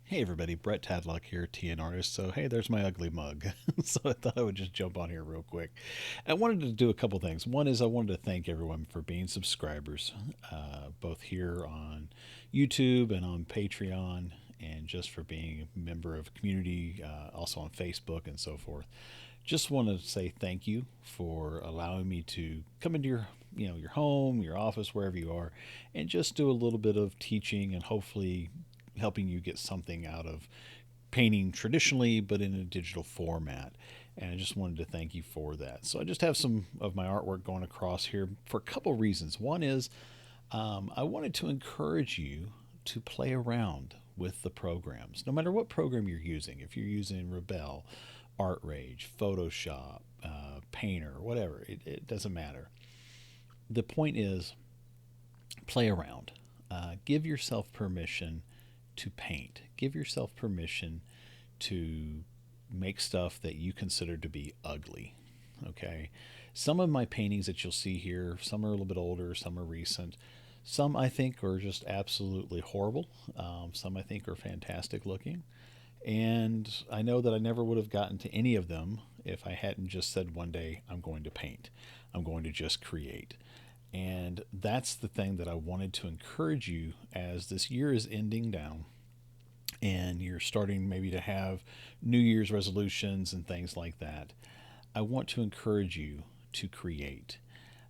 Hey everybody, Brett Tadlock here, TN Artist. So hey, there's my ugly mug. So I thought I would just jump on here real quick. I wanted to do a couple things. One is I wanted to thank everyone for being subscribers, both here on YouTube and on Patreon, and just for being a member of community, also on Facebook and so forth. Just want to say thank you for allowing me to come into your home, your office, wherever you are, and just do a little bit of teaching and hopefully helping you get something out of painting traditionally, but in a digital format. And I just wanted to thank you for that. So I just have some of my artwork going across here for a couple reasons. One is I wanted to encourage you to play around with the programs, no matter what program you're using. If you're using Rebelle, Art Rage, Photoshop, Painter, whatever, it doesn't matter. The point is play around. Give yourself permission to paint. Give yourself permission to make stuff that you consider to be ugly. Okay? Some of my paintings that you'll see here, some are a little bit older, some are recent. Some I think are just absolutely horrible. Some I think are fantastic looking. And I know that I never would have gotten to any of them if I hadn't just said one day, I'm going to paint. I'm going to just create. And that's the thing that I wanted to encourage you as this year is ending down and you're starting maybe to have New Year's resolutions and things like that. I want to encourage you to create.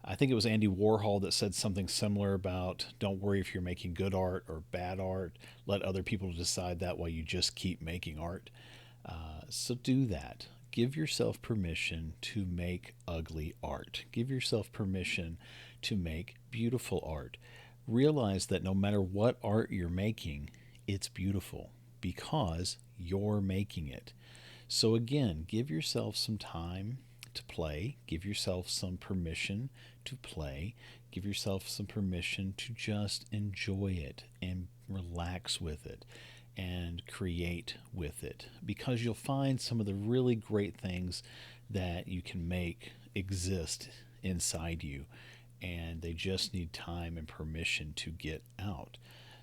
I think it was Andy Warhol that said something similar about don't worry if you're making good art or bad art. Let other people decide that while you just keep making art. So do that. Give yourself permission to make ugly art. Give yourself permission to make beautiful art. Realize that no matter what art you're making, it's beautiful because you're making it. So, again, give yourself some time to play, give yourself some permission to play, give yourself some permission to just enjoy it and relax with it and create with it because you'll find some of the really great things that you can make exist inside you and they just need time and permission to get out.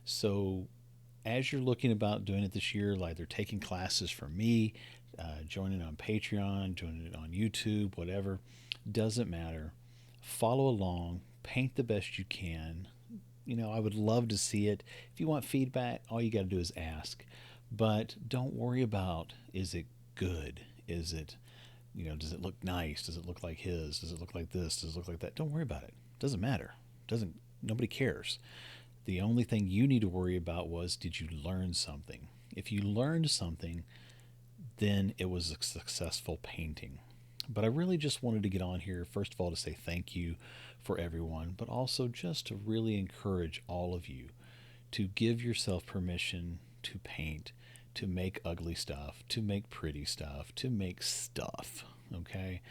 So as you're looking about doing it this year, like they're taking classes from me, joining on Patreon, joining it on YouTube, whatever, doesn't matter. Follow along, paint the best you can. I would love to see it. If you want feedback, all you got to do is ask. But don't worry about is it good? Is it, does it look nice? Does it look like his? Does it look like this? Does it look like that? Don't worry about it. Doesn't matter. Doesn't Nobody cares. The only thing you need to worry about was did you learn something? If you learned something, then it was a successful painting. But I really just wanted to get on here, first of all, to say thank you for everyone, but also just to really encourage all of you to give yourself permission to paint, to make ugly stuff, to make pretty stuff, to make stuff. Okay?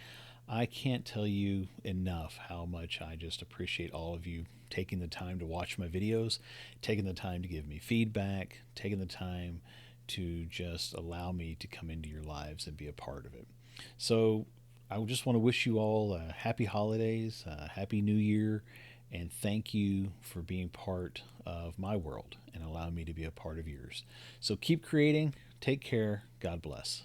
I can't tell you enough how much I just appreciate all of you taking the time to watch my videos, taking the time to give me feedback, taking the time to just allow me to come into your lives and be a part of it. So I just want to wish you all happy holidays, happy new year, and thank you for being part of my world and allowing me to be a part of yours. So keep creating. Take care. God bless.